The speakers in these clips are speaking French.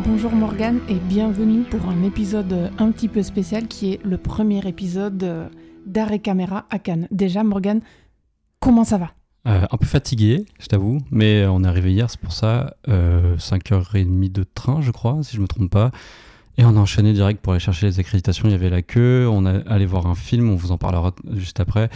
Bonjour Morgane et bienvenue pour un épisode un petit peu spécial qui est le premier épisode d'Arrêt Caméra à Cannes. Déjà Morgane, comment ça va ? Un peu fatigué, je t'avoue, mais on est arrivé hier, c'est pour ça, 5h30 de train je crois, si je me trompe pas. Et on a enchaîné direct pour aller chercher les accréditations, il y avait la queue, on est allé voir un film, on vous en parlera juste après.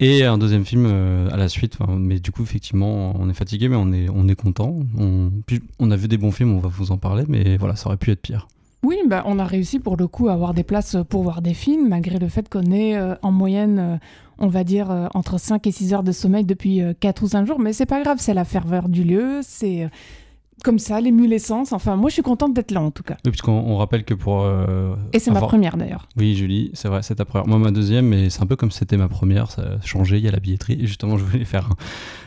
Et un deuxième film à la suite, mais du coup effectivement on est fatigué mais on est content. On a vu des bons films, on va vous en parler, mais voilà, ça aurait pu être pire. Oui, on a réussi pour le coup à avoir des places pour voir des films, malgré le fait qu'on ait en moyenne, on va dire, entre 5 et 6 heures de sommeil depuis 4 ou 5 jours, mais c'est pas grave, c'est la ferveur du lieu, c'est... Comme ça, l'émulescence. Enfin, moi, je suis contente d'être là, en tout cas. Oui, puisqu'on rappelle que pour... Et c'est ma première, d'ailleurs. Oui, Julie, c'est vrai, c'est ta première. Moi, ma deuxième, mais c'est un peu comme si c'était ma première. Ça a changé, il y a la billetterie. Et justement, je voulais faire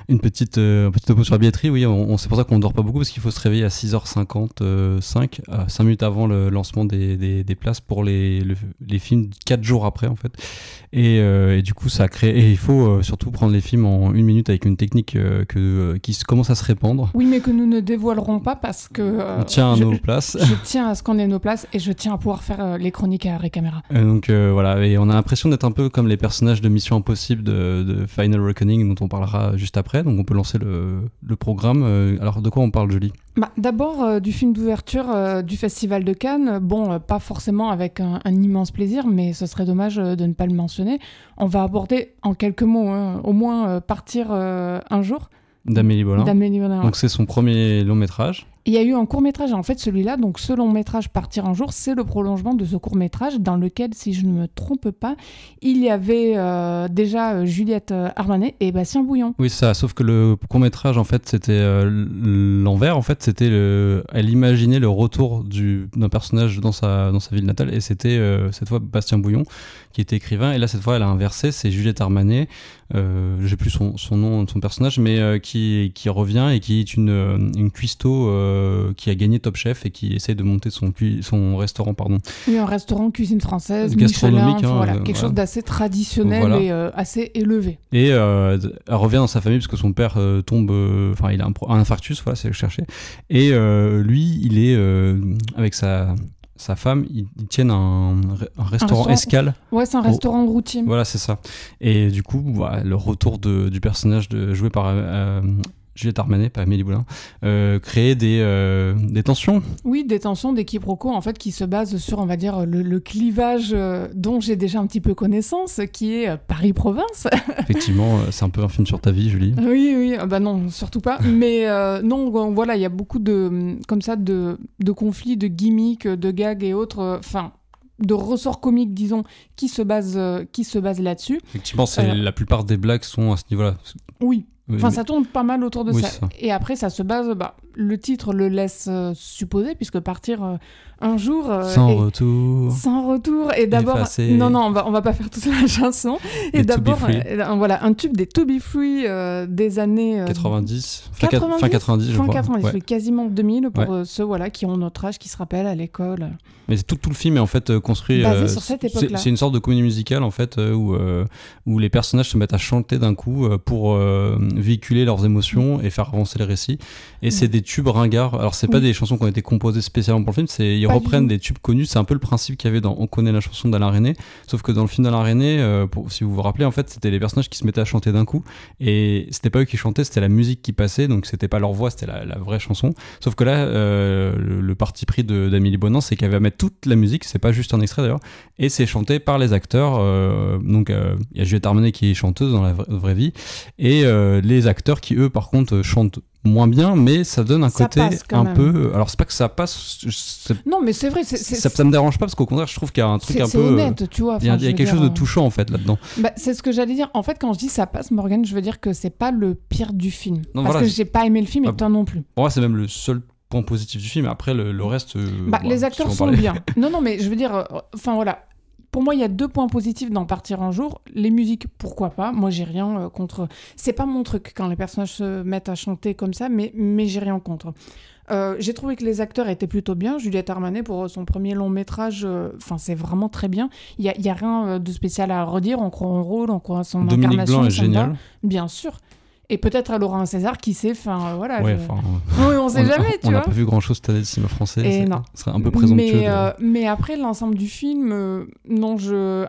un petit topo sur la billetterie. Oui, c'est pour ça qu'on ne dort pas beaucoup, parce qu'il faut se réveiller à 6h55, 5 minutes avant le lancement des places pour les films 4 jours après, en fait. Et du coup, ça crée... Et il faut surtout prendre les films en 1 minute avec une technique qui commence à se répandre. Oui, mais que nous ne dévoilerons pas parce que on tient à nos places. Je tiens à ce qu'on ait nos places et je tiens à pouvoir faire les chroniques à Arrêt Caméra. Donc voilà, et on a l'impression d'être un peu comme les personnages de Mission Impossible de Final Reckoning dont on parlera juste après, donc on peut lancer le programme. Alors de quoi on parle, Julie ? D'abord du film d'ouverture du Festival de Cannes, pas forcément avec un immense plaisir, mais ce serait dommage de ne pas le mentionner. On va aborder en quelques mots, au moins Partir un jour. D'Amélie Bolin. Donc c'est son premier long métrage. Il y a eu un court-métrage, en fait celui-là, donc ce long-métrage Partir un jour, c'est le prolongement de ce court-métrage dans lequel, si je ne me trompe pas, il y avait déjà Juliette Armanet et Bastien Bouillon. Oui, ça, sauf que le court-métrage, en fait, c'était l'envers, en fait, c'était elle imaginait le retour d'un personnage dans sa ville natale, et c'était cette fois Bastien Bouillon qui était écrivain, et là, cette fois, elle a inversé, c'est Juliette Armanet, j'ai plus son nom de son personnage, mais qui revient et qui est une cuistot qui a gagné Top Chef et qui essaie de monter son restaurant, pardon. Oui, un restaurant cuisine française, gastronomique, Michelin, quelque chose d'assez traditionnel et assez élevé. Et elle revient dans sa famille parce que son père tombe, il a un infarctus, voilà, c'est ce que je cherchais. Et lui, il est avec sa femme, ils tiennent un restaurant escale. Ouais, c'est un restaurant routier. Voilà, c'est ça. Et du coup, le retour du personnage joué par Juliette Armanet, pas Amélie Bolin, créer des tensions. Oui, des tensions, des quiproquos, en fait, qui se basent sur, on va dire, le clivage dont j'ai déjà un petit peu connaissance, qui est Paris-Province. Effectivement, c'est un peu un film sur ta vie, Julie. Oui, non, surtout pas. Mais non, voilà, il y a beaucoup de conflits, de gimmicks, de gags et autres, de ressorts comiques, disons, qui se basent là-dessus. Effectivement, la plupart des blagues sont à ce niveau-là. Oui. Ça tourne pas mal autour de ça. Ça. Et après, ça se base... le titre le laisse supposer, puisque Partir un jour... Sans retour. Sans retour. Et d'abord... Effacé. Non, on va pas faire toute la chanson. Et d'abord, un tube des To Be Free des années... 90. Fin 90, je crois. Fin 90, oui, quasiment 2000, pour ceux qui ont notre âge, qui se rappellent à l'école. Mais tout le film est en fait construit... basé sur cette époque-là. C'est une sorte de comédie musicale, en fait, où les personnages se mettent à chanter d'un coup pour véhiculer leurs émotions et faire avancer le récit. Et c'est des tubes ringards. Alors, c'est pas des chansons qui ont été composées spécialement pour le film, ils reprennent des tubes connus. C'est un peu le principe qu'il y avait dans On connaît la chanson d'Alain Resnais. Sauf que dans le film d'Alain Resnais, si vous vous rappelez, en fait, c'était les personnages qui se mettaient à chanter d'un coup. Et c'était pas eux qui chantaient, c'était la musique qui passait. Donc, c'était pas leur voix, c'était la vraie chanson. Sauf que là, le parti pris d'Amélie Bonin, c'est qu'elle va mettre toute la musique. C'est pas juste un extrait d'ailleurs. Et c'est chanté par les acteurs. Donc, il y a Juliette Armanet qui est chanteuse dans la vraie vie. Et les acteurs qui, eux, par contre, chantent moins bien, mais ça donne un côté un peu... Alors, c'est pas que ça passe... Non, mais c'est vrai. Ça me dérange pas, parce qu'au contraire, je trouve qu'il y a un truc un peu... C'est honnête, tu vois. Il y a quelque chose de touchant, en fait, là-dedans. C'est ce que j'allais dire. En fait, quand je dis ça passe, Morgane, je veux dire que c'est pas le pire du film. Non, parce que j'ai pas aimé le film et toi non plus. Pour moi, c'est même le seul points positifs du film. Après, le reste... les acteurs sont bien. Non, mais je veux dire... voilà. Pour moi, il y a 2 points positifs dans Partir un jour. Les musiques, pourquoi pas. Moi, j'ai rien contre... C'est pas mon truc quand les personnages se mettent à chanter comme ça, mais j'ai rien contre. J'ai trouvé que les acteurs étaient plutôt bien. Juliette Armanet, pour son premier long métrage, c'est vraiment très bien. Il y a rien de spécial à redire. On croit en rôle, on croit en son Dominique incarnation. Blanc est génial. Bien sûr. Et peut-être elle aura un César, qui sait, voilà. Ouais, oui, on sait jamais, tu vois. On n'a pas vu grand-chose cette année de cinéma français, ce serait un peu présomptueux. Mais après, l'ensemble du film, non,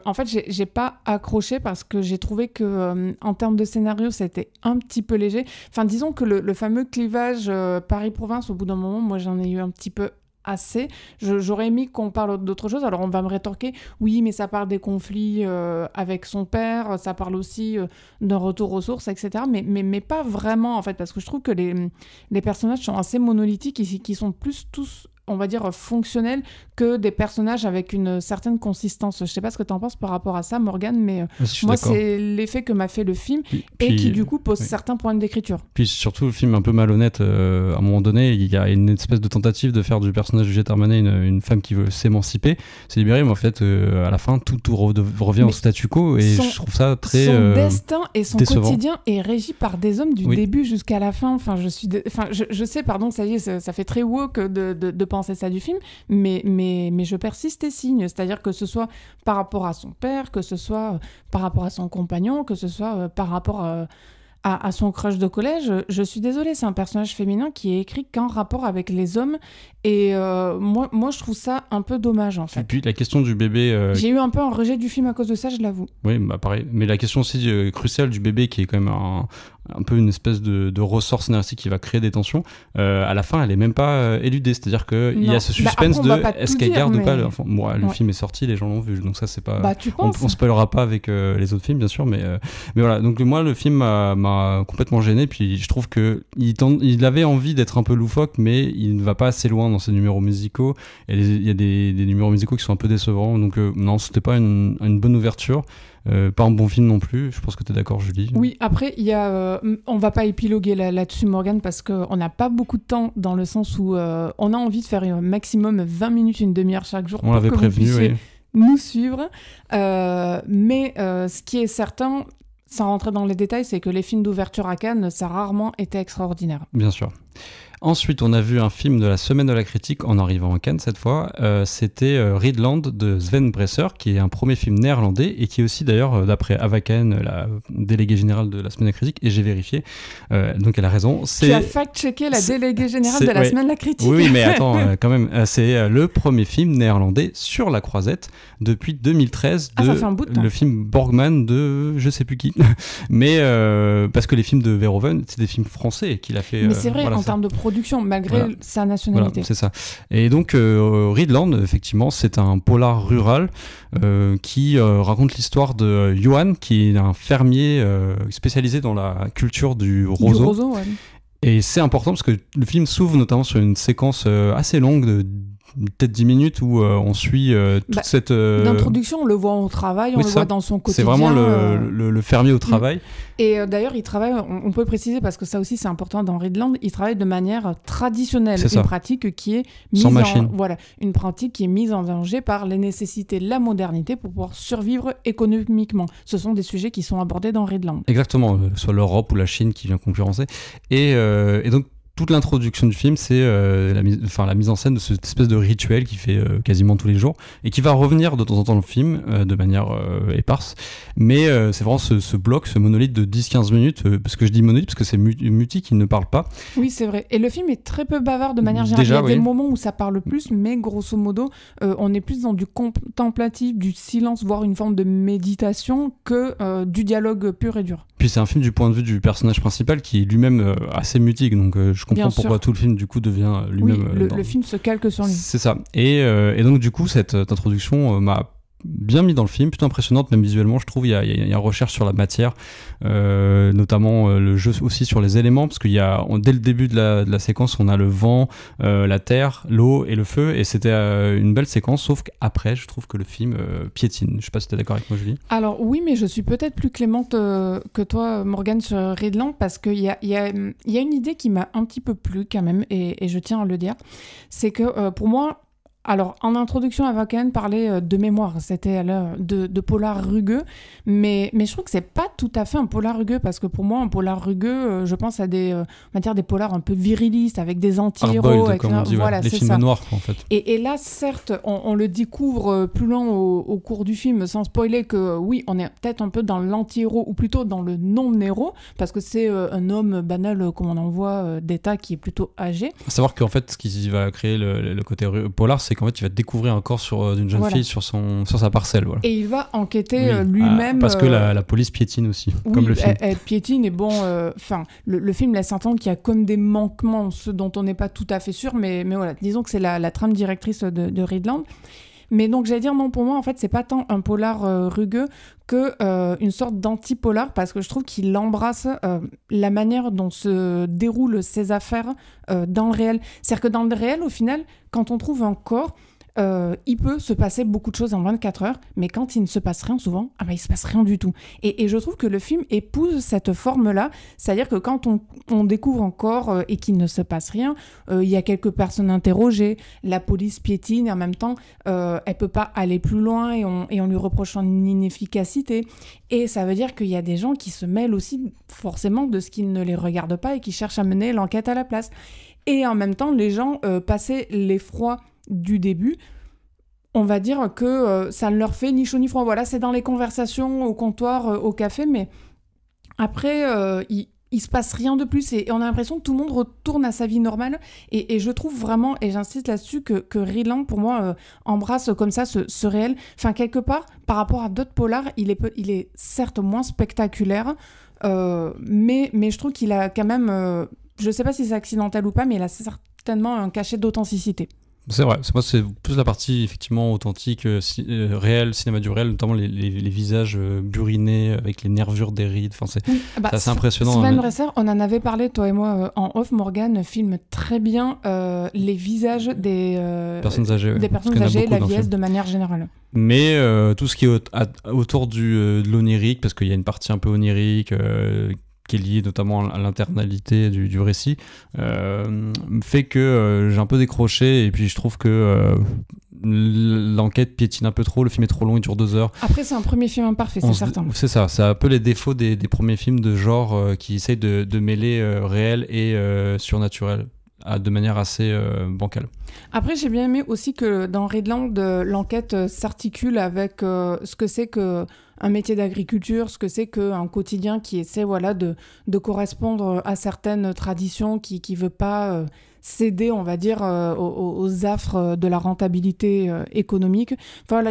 en fait, j'ai pas accroché parce que j'ai trouvé que, en termes de scénario, c'était un petit peu léger. Enfin, disons que le fameux clivage Paris-Province, au bout d'un moment, moi, j'en ai eu un petit peu assez. J'aurais aimé qu'on parle d'autre chose. Alors on va me rétorquer, oui, mais ça parle des conflits avec son père, ça parle aussi d'un retour aux sources, etc. Mais pas vraiment, en fait, parce que je trouve que les personnages sont assez monolithiques et qui sont plus tous, on va dire, fonctionnels que des personnages avec une certaine consistance. Je sais pas ce que tu en penses par rapport à ça, Morgane, mais moi, c'est l'effet que m'a fait le film et qui, du coup, pose certains problèmes d'écriture. Puis surtout, le film un peu malhonnête, à un moment donné, il y a une espèce de tentative de faire du personnage de Juliette Armanet une femme qui veut s'émanciper, se libérer, mais en fait, à la fin, tout revient au statu quo, et je trouve ça très son destin et son décevant. Quotidien est régi par des hommes du début jusqu'à la fin. Enfin, je sais, pardon, ça y est, ça fait très woke de penser ça du film, mais je persiste et signe, c'est-à-dire que ce soit par rapport à son père, que ce soit par rapport à son compagnon, que ce soit par rapport à son crush de collège. Je suis désolée, c'est un personnage féminin qui est écrit qu'en rapport avec les hommes, et moi je trouve ça un peu dommage, en fait. Et puis la question du bébé... J'ai eu un peu un rejet du film à cause de ça, je l'avoue. Oui, pareil, mais la question aussi cruciale du bébé, qui est quand même un peu une espèce de ressort scénaristique qui va créer des tensions, à la fin elle est même pas éludée, c'est-à-dire qu'il y a ce suspense après, est-ce qu'elle garde ou pas le film est sorti, les gens l'ont vu, donc ça c'est pas... on spoilera pas avec les autres films bien sûr, mais voilà, donc moi le film m'a complètement gêné, puis je trouve que il avait envie d'être un peu loufoque, mais il ne va pas assez loin dans ses numéros musicaux, et il y a des numéros musicaux qui sont un peu décevants, donc non, c'était pas une bonne ouverture. Pas un bon film non plus, je pense que tu es d'accord, Julie. Oui, après, il y a, on va pas épiloguer là-dessus, Morgane, parce qu'on n'a pas beaucoup de temps, dans le sens où on a envie de faire un maximum 20 minutes, une demi-heure chaque jour, on l'avait prévenu, vous nous suivre. Mais ce qui est certain, sans rentrer dans les détails, c'est que les films d'ouverture à Cannes, ça a rarement été extraordinaire. Bien sûr. Ensuite, on a vu un film de la Semaine de la Critique en arrivant à Cannes cette fois. C'était Riedland de Sven Bresser, qui est un premier film néerlandais et qui est aussi d'ailleurs, d'après Ava Cahen, la déléguée générale de la Semaine de la Critique, et j'ai vérifié, donc elle a raison. Tu as fact-checké la déléguée générale de la Semaine de la Critique. Oui, mais attends, quand même, c'est le premier film néerlandais sur la croisette depuis 2013 ça fait un bout de temps. Le film Borgman de je sais plus qui, mais parce que les films de Verhoeven, c'est des films français qu'il a fait. Mais c'est vrai, en termes de production, malgré sa nationalité. Voilà, c'est ça. Et donc, Riedland, effectivement, c'est un polar rural qui raconte l'histoire de Johan, qui est un fermier spécialisé dans la culture du roseau. Du roseau, ouais. Et c'est important parce que le film s'ouvre notamment sur une séquence assez longue de peut-être 10 minutes où on suit toute cette... D'introduction, on le voit au travail, on le voit dans son quotidien. C'est vraiment le fermier au travail. Et d'ailleurs, il travaille, on peut préciser, parce que ça aussi c'est important dans Riedland, il travaille de manière traditionnelle, une pratique qui est mise une pratique qui est mise en danger par les nécessités de la modernité pour pouvoir survivre économiquement. Ce sont des sujets qui sont abordés dans Riedland. Exactement, soit l'Europe ou la Chine qui vient concurrencer. Et donc, toute l'introduction du film, c'est la mise en scène de cette espèce de rituel qu'il fait quasiment tous les jours et qui va revenir de temps en temps dans le film de manière éparse. Mais c'est vraiment ce bloc, ce monolithe de 10-15 minutes, parce que je dis monolithe parce que c'est Muti qui ne parle pas. Oui, c'est vrai. Et le film est très peu bavard de manière générale. Il y a des moments où ça parle plus, mais grosso modo, on est plus dans du contemplatif, du silence, voire une forme de méditation que du dialogue pur et dur. Puis c'est un film du point de vue du personnage principal qui est lui-même assez mutique, donc je comprends pourquoi tout le film du coup devient lui-même... le film se calque sur lui. C'est ça. Et donc du coup cette introduction m'a bien mis dans le film, plutôt impressionnante, même visuellement, je trouve. Il y a une recherche sur la matière, notamment le jeu aussi sur les éléments, parce dès le début de la séquence, on a le vent, la terre, l'eau et le feu, et c'était une belle séquence, sauf qu'après, je trouve que le film piétine. Je sais pas si tu es d'accord avec moi, Julie. Alors oui, mais je suis peut-être plus clémente que toi, Morgane, sur Redland, parce qu'il y a une idée qui m'a un petit peu plu quand même, et je tiens à le dire, c'est que pour moi, alors, en introduction, Ava Kane parlait de mémoire, c'était de polar rugueux, mais je trouve que c'est pas tout à fait un polar rugueux, parce que pour moi, un polar rugueux, je pense à des polars un peu virilistes, avec des anti-héros. Hard-boiled, comme on dit, voilà, les c'est films ça. noirs, en fait. Et là, certes, on le découvre plus loin au cours du film, sans spoiler, que oui, on est peut-être un peu dans l'anti-héros, ou plutôt dans le non-héros, parce que c'est un homme banal, comme on en voit, d'État, qui est plutôt âgé. À savoir qu'en fait, ce qui va créer le côté polar, c'est qu'en fait, il va découvrir un corps d'une jeune fille sur sa parcelle. Voilà. Et il va enquêter lui-même. Parce que la police piétine aussi, oui, comme le film. Elle piétine, et bon, le film laisse entendre qu'il y a comme des manquements, ce dont on n'est pas tout à fait sûr, mais voilà, disons que c'est la trame directrice de Redland. Mais donc, j'allais dire, non, pour moi, en fait, c'est pas tant un polar rugueux que une sorte d'anti-polar, parce que je trouve qu'il embrasse la manière dont se déroulent ses affaires dans le réel. C'est-à-dire que dans le réel, au final, quand on trouve un corps, il peut se passer beaucoup de choses en 24 heures, mais quand il ne se passe rien souvent, il se passe rien du tout. Et je trouve que le film épouse cette forme-là, c'est-à-dire que quand on découvre un corps et qu'il ne se passe rien, il y a quelques personnes interrogées, la police piétine, et en même temps, elle peut pas aller plus loin, et on lui reproche son inefficacité. Et ça veut dire qu'il y a des gens qui se mêlent aussi forcément de ce qui ne les regarde pas et qui cherchent à mener l'enquête à la place. Et en même temps, les gens, passé l'effroi du début, on va dire que ça ne leur fait ni chaud ni froid. Voilà, c'est dans les conversations au comptoir, au café, mais après, il se passe rien de plus, et on a l'impression que tout le monde retourne à sa vie normale, et je trouve vraiment, et j'insiste là-dessus, que Redland, pour moi, embrasse comme ça ce réel. Enfin, quelque part, par rapport à d'autres polars, il est certes moins spectaculaire, mais je trouve qu'il a quand même, je sais pas si c'est accidentel ou pas, mais il a certainement un cachet d'authenticité. C'est vrai, c'est plus la partie effectivement authentique, réelle, cinéma du réel, notamment les visages burinés avec les nervures des rides. Enfin, c'est assez impressionnant. Sven Bresser, on en avait parlé, toi et moi, en off. Morgane filme très bien les visages des personnes âgées, la vieillesse de manière générale. Mais tout ce qui est autour de l'onirique, parce qu'il y a une partie un peu onirique, qui est lié notamment à l'internalité du récit, fait que j'ai un peu décroché, et puis je trouve que l'enquête piétine un peu trop, le film est trop long, il dure 2 heures. Après, c'est un premier film imparfait, c'est certain. C'est ça, c'est un peu les défauts des premiers films de genre qui essayent de mêler réel et surnaturel de manière assez bancale. Après, j'ai bien aimé aussi que dans Redland, l'enquête s'articule avec ce que c'est qu'un métier d'agriculture, ce que c'est qu'un quotidien qui essaie de correspondre à certaines traditions, qui ne veut pas céder, on va dire, aux affres de la rentabilité économique. Enfin, voilà,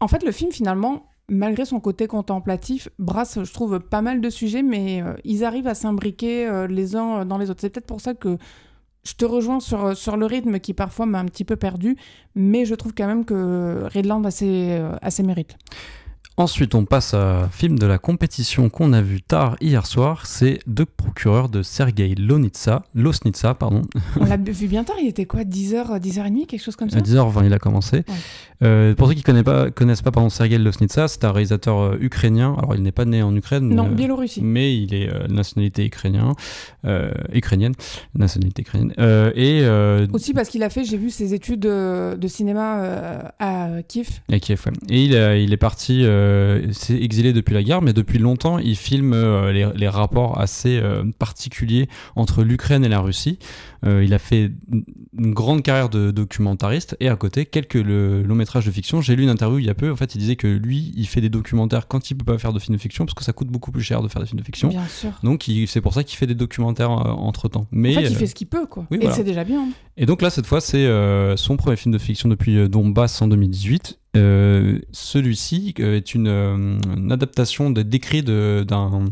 en fait, le film, finalement, malgré son côté contemplatif, brasse, je trouve, pas mal de sujets, mais ils arrivent à s'imbriquer les uns dans les autres. C'est peut-être pour ça que je te rejoins sur le rythme qui parfois m'a un petit peu perdu, mais je trouve quand même que Redland a ses mérites. Ensuite, on passe à un film de la compétition qu'on a vu tard hier soir, c'est Deux procureurs de Sergueï Losnitsa. On l'a vu bien tard, il était quoi, 10h, 10h30, quelque chose comme ça ? À 10h20, il a commencé. Ouais. Pour ceux qui ne connaissent pas Sergueï Losnitsa, c'est un réalisateur ukrainien. Alors, il n'est pas né en Ukraine. Non, Biélorussie. Mais il est nationalité ukrainienne. Nationalité ukrainienne. Aussi parce qu'il a fait, j'ai vu ses études de cinéma à Kiev. À Kiev, ouais. Et il est parti... s'est exilé depuis la guerre, mais depuis longtemps, il filme les rapports assez particuliers entre l'Ukraine et la Russie. Il a fait une grande carrière de documentariste, et à côté, quelques longs métrages de fiction. J'ai lu une interview il y a peu, en fait, il disait que lui, il fait des documentaires quand il peut pas faire de films de fiction, parce que ça coûte beaucoup plus cher de faire des films de fiction. Bien sûr. Donc, c'est pour ça qu'il fait des documentaires entre-temps. Mais, en fait, il fait ce qu'il peut, quoi. Oui, et voilà. C'est déjà bien. Et donc là, cette fois, c'est son premier film de fiction depuis Donbass en 2018. Celui-ci est une adaptation d'écrits d'un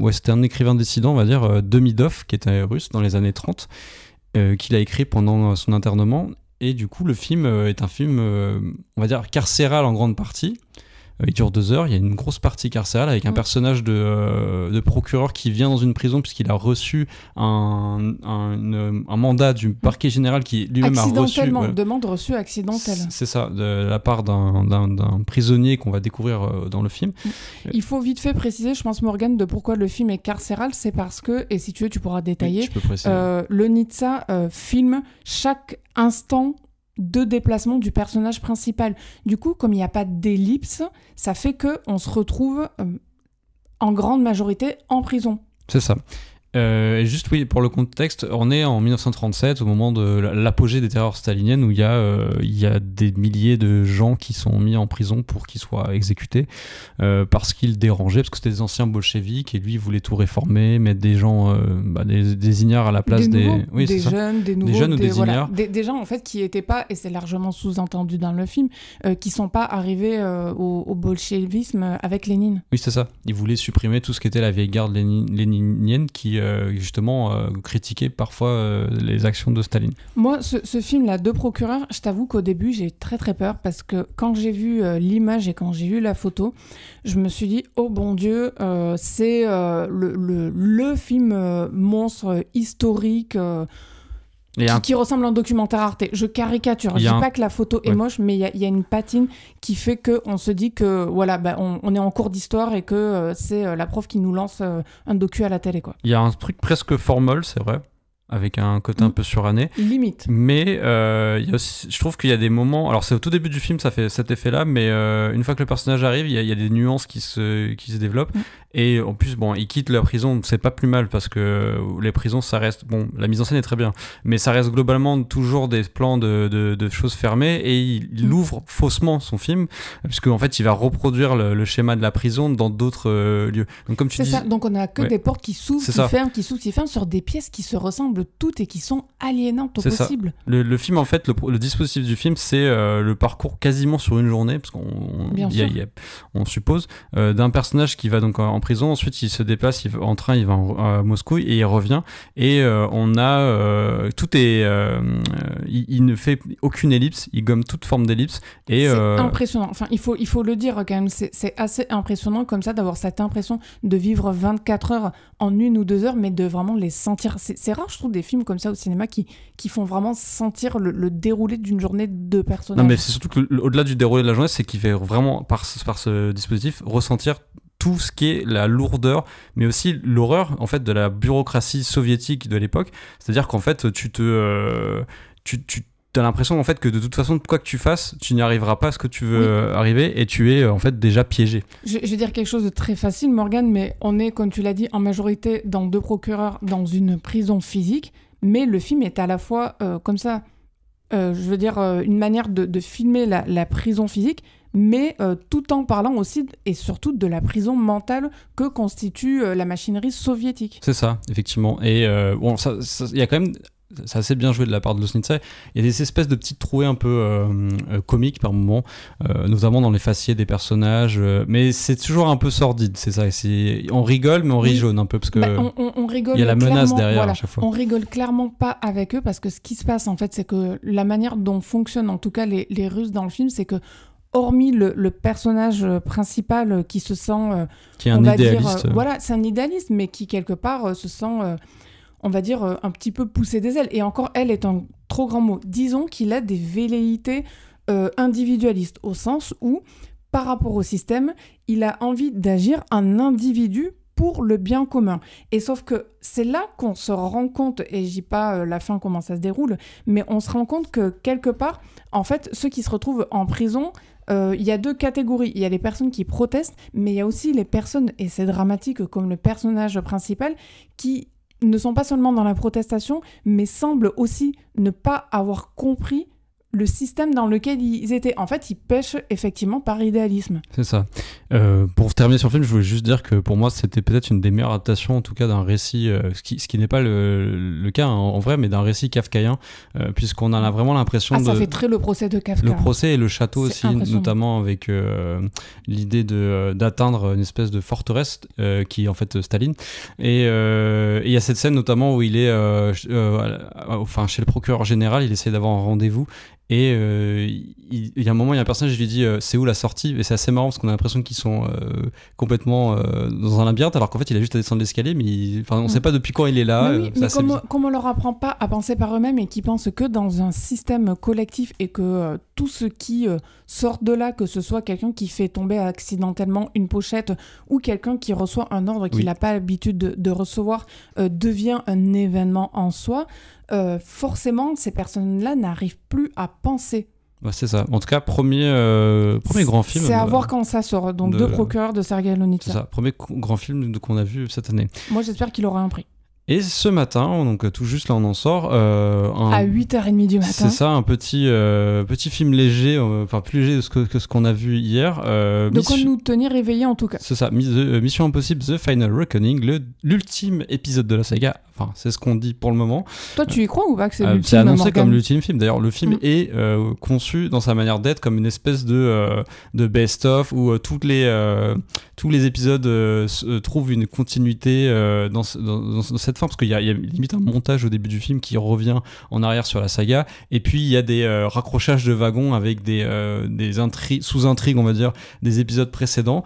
western écrivain dissident, on va dire, Demidov, qui était russe dans les années 30, qu'il a écrit pendant son internement. Et du coup, le film est un film, on va dire, carcéral en grande partie. Il dure 2 heures, il y a une grosse partie carcérale avec un personnage de procureur qui vient dans une prison puisqu'il a reçu un mandat du parquet général qui lui-même a reçu... Accidentellement, demande reçue accidentelle. C'est ça, de la part d'un prisonnier qu'on va découvrir dans le film. Il faut vite fait préciser, je pense, Morgane, de pourquoi le film est carcéral, c'est parce que, et si tu veux, tu pourras détailler, oui, tu peux préciser. Le NITSA filme chaque instant de déplacement du personnage principal. Du coup, comme il n'y a pas d'ellipse, ça fait qu'on se retrouve en grande majorité en prison. C'est ça. Et juste oui, pour le contexte, on est en 1937 au moment de l'apogée des terreurs staliniennes où il y a des milliers de gens qui sont mis en prison pour qu'ils soient exécutés parce qu'ils dérangeaient, parce que c'était des anciens bolcheviks et lui il voulait tout réformer, mettre des gens, des ignares à la place des jeunes, des nouveaux, des jeunes ou des ignares, des gens en fait qui n'étaient pas, et c'est largement sous-entendu dans le film, qui sont pas arrivés au bolchevisme avec Lénine. Oui, c'est ça. Il voulait supprimer tout ce qui était la vieille garde léninienne qui justement critiquait parfois les actions de Staline. Moi, ce film-là, Deux procureurs, je t'avoue qu'au début, j'ai très très peur parce que quand j'ai vu l'image et quand j'ai vu la photo, je me suis dit, oh bon Dieu, c'est le film monstre historique qui ressemble à un documentaire Arte. Je caricature. Je dis pas que la photo est moche, mais il y a une patine qui fait qu'on se dit que voilà, on est en cours d'histoire et que c'est la prof qui nous lance un docu à la télé, quoi. Il y a un truc presque formol, c'est vrai, avec un côté un peu suranné. Limite. Mais il y a aussi, je trouve qu'il y a des moments... Alors c'est au tout début du film, ça fait cet effet-là, mais une fois que le personnage arrive, il y a des nuances qui se développent. Et en plus, bon, il quitte la prison, c'est pas plus mal parce que les prisons, ça reste... Bon, la mise en scène est très bien, mais ça reste globalement toujours des plans de choses fermées et il ouvre faussement son film, puisque en fait, il va reproduire le schéma de la prison dans d'autres lieux. Donc comme tu dis... C'est ça, donc on a que des portes qui s'ouvrent, qui ferment sur des pièces qui se ressemblent toutes et qui sont aliénantes au possible. Le film, en fait, le dispositif du film, c'est le parcours quasiment sur une journée, parce qu'on suppose, d'un personnage qui va donc en prison, ensuite il se déplace en train, il va à Moscou et il revient, et on a tout est il ne fait aucune ellipse, il gomme toute forme d'ellipse, et c'est impressionnant, enfin il faut le dire quand même, c'est assez impressionnant comme ça d'avoir cette impression de vivre 24 heures en 1 ou 2 heures, mais de vraiment les sentir. C'est rare, je trouve, des films comme ça au cinéma qui font vraiment sentir le déroulé d'une journée de personnages. Non, mais c'est surtout que au-delà du déroulé de la journée, c'est qu'il fait vraiment par ce dispositif ressentir tout ce qui est la lourdeur, mais aussi l'horreur en fait de la bureaucratie soviétique de l'époque. C'est-à-dire qu'en fait, tu as l'impression en fait que de toute façon, quoi que tu fasses, tu n'y arriveras pas à ce que tu veux arriver, et tu es en fait déjà piégé. Je vais dire quelque chose de très facile, Morgane, mais on est, comme tu l'as dit, en majorité dans Deux procureurs, dans une prison physique, mais le film est à la fois comme ça, je veux dire, une manière de filmer la prison physique, mais tout en parlant aussi et surtout de la prison mentale que constitue la machinerie soviétique. C'est ça, effectivement. Et bon, il y a quand même... C'est assez bien joué de la part de Losnitsa. Il y a des espèces de petites trouées un peu comiques par moments, notamment dans les faciès des personnages, mais c'est toujours un peu sordide, c'est ça. On rigole, mais on rit jaune un peu, parce que on rigole, il y a la menace derrière à chaque fois. On rigole clairement pas avec eux, parce que ce qui se passe en fait, c'est que la manière dont fonctionnent en tout cas les Russes dans le film, c'est que hormis le personnage principal qui se sent... qui est un idéaliste. Voilà, c'est un idéaliste, mais qui quelque part se sent... on va dire, un petit peu poussé des ailes. Et encore, elle est un trop grand mot. Disons qu'il a des velléités individualistes, au sens où, par rapport au système, il a envie d'agir en individu pour le bien commun. Et sauf que c'est là qu'on se rend compte, et je dis pas la fin, comment ça se déroule, mais on se rend compte que, quelque part, en fait, ceux qui se retrouvent en prison... il y a 2 catégories. Il y a les personnes qui protestent, mais il y a aussi les personnes, et c'est dramatique, comme le personnage principal, qui ne sont pas seulement dans la protestation, mais semblent aussi ne pas avoir compris le système dans lequel ils étaient. En fait, ils pêchent effectivement par idéalisme. C'est ça. Pour terminer sur le film, je voulais juste dire que pour moi, c'était peut-être une des meilleures adaptations, en tout cas d'un récit, ce qui n'est pas le cas en vrai, mais d'un récit kafkaïen, puisqu'on a vraiment l'impression ça fait très le procès de Kafka. Le procès et le château aussi, notamment avec l'idée d'atteindre une espèce de forteresse qui est en fait Staline. Et il y a cette scène notamment où il est chez le procureur général, il essaie d'avoir un rendez-vous, Et il y a un moment, il y a un personnage, je lui dis c'est où la sortie? Et c'est assez marrant parce qu'on a l'impression qu'ils sont complètement dans un labyrinthe, alors qu'en fait il a juste à descendre l'escalier, mais on sait pas depuis quand il est là. Mais oui, mais comme on leur apprend pas à penser par eux-mêmes et qu'ils pensent que dans un système collectif et que tout ce qui sort de là, que ce soit quelqu'un qui fait tomber accidentellement une pochette ou quelqu'un qui reçoit un ordre qu'il n'a pas l'habitude de recevoir, devient un événement en soi, forcément ces personnes-là n'arrivent plus à penser. C'est ça. En tout cas, premier grand film. C'est à voir quand ça sort. Donc, Deux procureurs de Sergei Lonitsa. C'est ça. Premier grand film qu'on a vu cette année. Moi, j'espère qu'il aura un prix. Et ce matin, donc tout juste là on en sort... à 8h30 du matin. C'est ça, un petit film léger, plus léger que ce qu'on a vu hier. De quoi nous tenir éveillés en tout cas. C'est ça, Mission Impossible The Final Reckoning, l'ultime épisode de la saga. Enfin, c'est ce qu'on dit pour le moment. Toi, tu y crois ou pas que c'est l'ultime? C'est annoncé comme l'ultime film. D'ailleurs, le film est conçu dans sa manière d'être comme une espèce de best-of où tous les épisodes trouvent une continuité dans cette forme, parce qu'il y a limite un montage au début du film qui revient en arrière sur la saga, et puis il y a des raccrochages de wagons avec des sous-intrigues, on va dire, des épisodes précédents.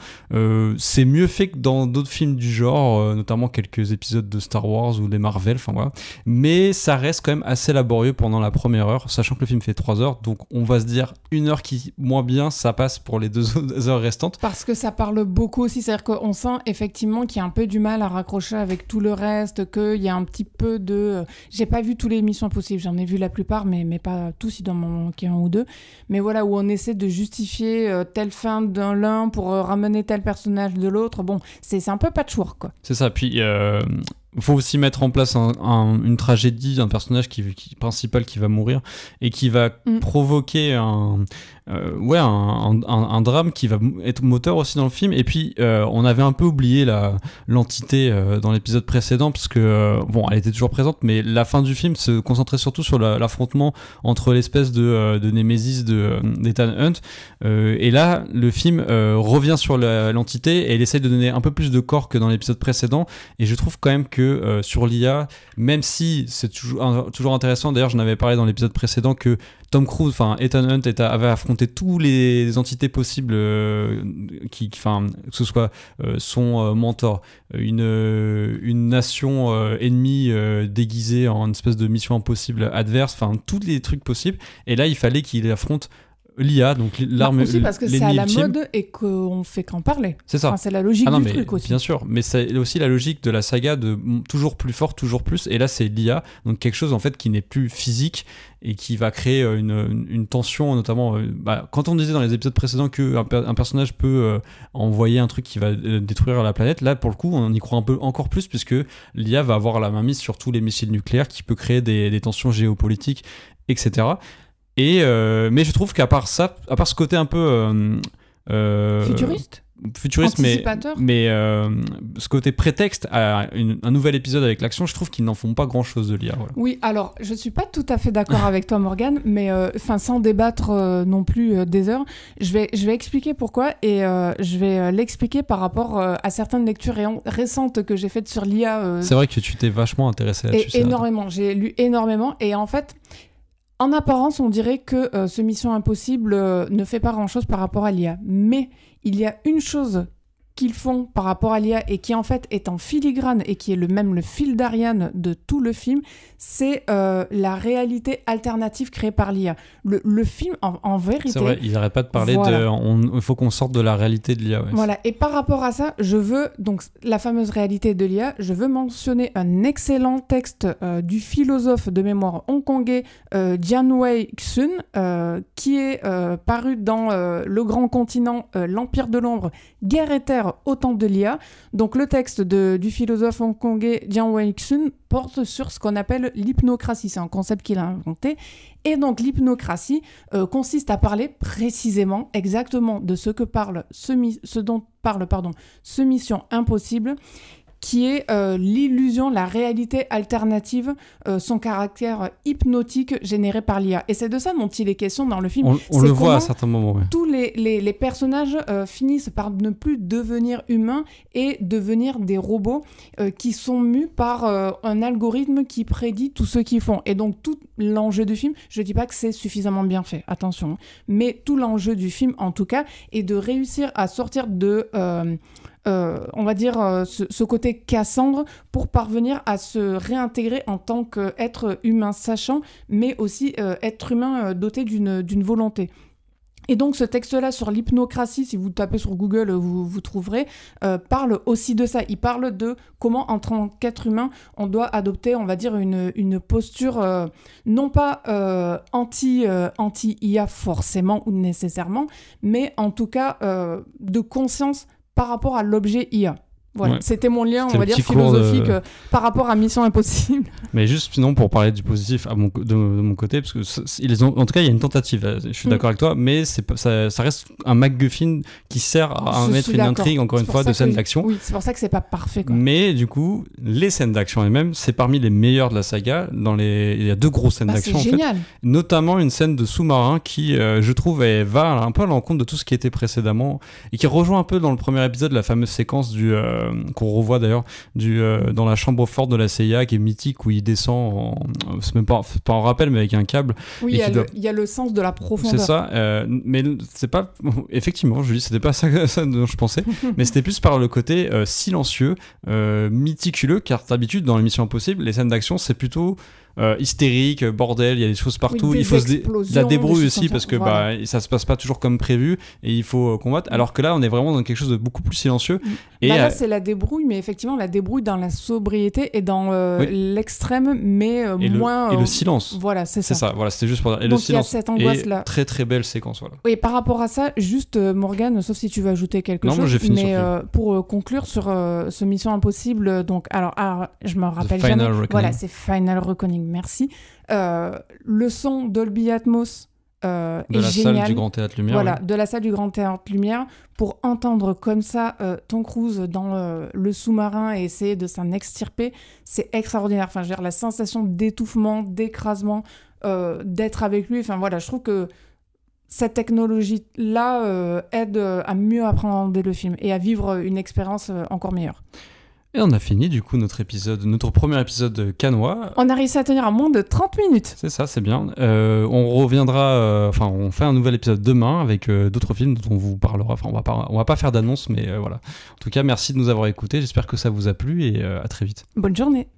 C'est mieux fait que dans d'autres films du genre, notamment quelques épisodes de Star Wars ou des Marvel, enfin voilà. Mais ça reste quand même assez laborieux pendant la première heure, sachant que le film fait 3 heures, donc on va se dire 1 heure qui, moins bien, ça passe pour les 2 heures restantes. Parce que ça parle beaucoup aussi, c'est-à-dire qu'on sent effectivement qu'il y a un peu du mal à raccrocher avec tout le reste, qu'il y a un petit peu de... J'ai pas vu tous les Missions Impossibles, j'en ai vu la plupart, mais pas tous, il doit m'en manquer 1 ou 2. Mais voilà, où on essaie de justifier telle fin d'un l'un pour ramener tel personnage de l'autre. Bon, c'est un peu patchwork, quoi. C'est ça, puis... faut aussi mettre en place une tragédie d'un personnage principal qui va mourir et qui va provoquer un drame qui va être moteur aussi dans le film. Et puis on avait un peu oublié l'entité dans l'épisode précédent, parce que elle était toujours présente, mais la fin du film se concentrait surtout sur l'affrontement entre l'espèce de Némésis d'Ethan Hunt, et là le film revient sur l'entité et il essaie de donner un peu plus de corps que dans l'épisode précédent. Et je trouve quand même que sur l'IA, même si c'est toujours intéressant, d'ailleurs j'en avais parlé dans l'épisode précédent, que Tom Cruise, Ethan Hunt avait affronté tous les entités possibles, que ce soit son mentor, une nation ennemie déguisée en une espèce de mission impossible adverse, tous les trucs possibles. Et là il fallait qu'il affronte l'IA, donc l'arme aussi parce que c'est à la mode et qu'on fait qu'en parler. C'est ça. C'est la logique du truc aussi. Bien sûr, mais c'est aussi la logique de la saga de toujours plus fort, toujours plus. Et là, c'est l'IA, donc quelque chose en fait qui n'est plus physique et qui va créer une tension, notamment quand on disait dans les épisodes précédents qu'un personnage peut envoyer un truc qui va détruire la planète. Là, pour le coup, on y croit un peu encore plus, puisque l'IA va avoir la main mise sur tous les missiles nucléaires, qui peut créer des tensions géopolitiques, etc. Mais je trouve qu'à part ça, à part ce côté un peu futuriste, mais ce côté prétexte à un nouvel épisode avec l'action, je trouve qu'ils n'en font pas grand chose de l'IA. Voilà. Oui, alors je suis pas tout à fait d'accord avec toi, Morgane, mais sans débattre non plus des heures, je vais expliquer pourquoi, et je vais l'expliquer par rapport à certaines lectures récentes que j'ai faites sur l'IA. C'est vrai que tu t'es vachement intéressé là-dessus. Énormément, j'ai lu énormément, et en fait... En apparence, on dirait que ce Mission Impossible ne fait pas grand-chose par rapport à l'IA. Mais il y a une chose qu'ils font par rapport à l'IA et qui en fait est en filigrane et qui est le fil d'Ariane de tout le film, c'est la réalité alternative créée par l'IA. Le film, en vérité... C'est vrai, ils n'arrêtent pas de parler il faut qu'on sorte de la réalité de l'IA. Ouais. Voilà, et par rapport à ça, je veux, donc la fameuse réalité de l'IA, je veux mentionner un excellent texte du philosophe de mémoire hongkongais Jian Wei-Xun, qui est paru dans Le Grand Continent, l'Empire de l'Ombre, Guerre et Terre, au temps de l'IA. Donc le texte du philosophe hongkongais Jian Wei-Xun porte sur ce qu'on appelle l'hypnocratie. C'est un concept qu'il a inventé. Et donc l'hypnocratie consiste à parler précisément, exactement de ce dont parle ce Mission Impossible, qui est l'illusion, la réalité alternative, son caractère hypnotique généré par l'IA. Et c'est de ça dont il est question dans le film. On le voit à certains moments. Ouais. Tous les personnages finissent par ne plus devenir humains et devenir des robots qui sont mus par un algorithme qui prédit tout ce qu'ils font. Et donc tout l'enjeu du film, je dis pas que c'est suffisamment bien fait, attention, hein, mais tout l'enjeu du film en tout cas est de réussir à sortir de on va dire ce côté Cassandre pour parvenir à se réintégrer en tant qu'être humain sachant, mais aussi être humain doté d'une volonté. Et donc ce texte-là sur l'hypnocratie, si vous tapez sur Google, vous trouverez, parle aussi de ça. Il parle de comment en tant qu'être humain, on doit adopter, on va dire, une posture non pas anti-IA forcément ou nécessairement, mais en tout cas de conscience par rapport à l'objet IA. Voilà, ouais. C'était mon lien, on va dire, philosophique par rapport à Mission Impossible. Mais juste sinon, pour parler du positif de mon côté, parce que en tout cas, il y a une tentative, je suis d'accord avec toi, mais ça reste un MacGuffin qui sert à mettre une intrigue, encore une fois, de scènes d'action. Oui, c'est pour ça que c'est pas parfait, quoi. Mais du coup, les scènes d'action elles-mêmes, c'est parmi les meilleures de la saga. Il y a 2 grosses scènes d'action, en fait. Notamment une scène de sous-marin qui, je trouve, va un peu à l'encontre de tout ce qui était précédemment et qui rejoint un peu dans le premier épisode la fameuse séquence qu'on revoit d'ailleurs dans la chambre forte de la CIA qui est mythique où il descend c'est même pas en rappel mais avec un câble. Oui, il y a le sens de la profondeur. C'est ça, mais c'est pas effectivement, Julie, c'était pas ça dont je pensais, mais c'était plus par le côté silencieux, méticuleux, car d'habitude dans les Missions Impossibles, les scènes d'action c'est plutôt hystérique, bordel, il y a des choses partout, il faut de la débrouille aussi parce que voilà. Ça se passe pas toujours comme prévu et il faut combattre, alors que là on est vraiment dans quelque chose de beaucoup plus silencieux. Et là c'est la débrouille, mais effectivement la débrouille dans la sobriété et dans l'extrême, mais moins... Et le silence. Voilà, c'est ça. Voilà, c'était juste pour dire. Et donc le silence. Il y a cette angoisse-là. Très très belle séquence, voilà. Et par rapport à ça, juste Morgane, sauf si tu veux ajouter quelque chose, moi, j'ai fini mais pour conclure sur ce Mission Impossible, donc, alors je me rappelle jamais. Voilà, c'est Final Reckoning. Merci. Le son Dolby Atmos est génial. De la salle du Grand Théâtre Lumière. Voilà, de la salle du Grand Théâtre Lumière, pour entendre comme ça Tom Cruise dans le sous-marin et essayer de s'en extirper, c'est extraordinaire. Enfin, je veux dire, la sensation d'étouffement, d'écrasement, d'être avec lui. Enfin, voilà, je trouve que cette technologie-là aide à mieux appréhender le film et à vivre une expérience encore meilleure. Et on a fini du coup notre premier épisode canois. On a réussi à tenir à moins de 30 minutes. C'est ça, c'est bien. On reviendra, on fait un nouvel épisode demain avec d'autres films dont on vous parlera. Enfin, on va pas faire d'annonce, mais voilà. En tout cas, merci de nous avoir écoutés. J'espère que ça vous a plu et à très vite. Bonne journée.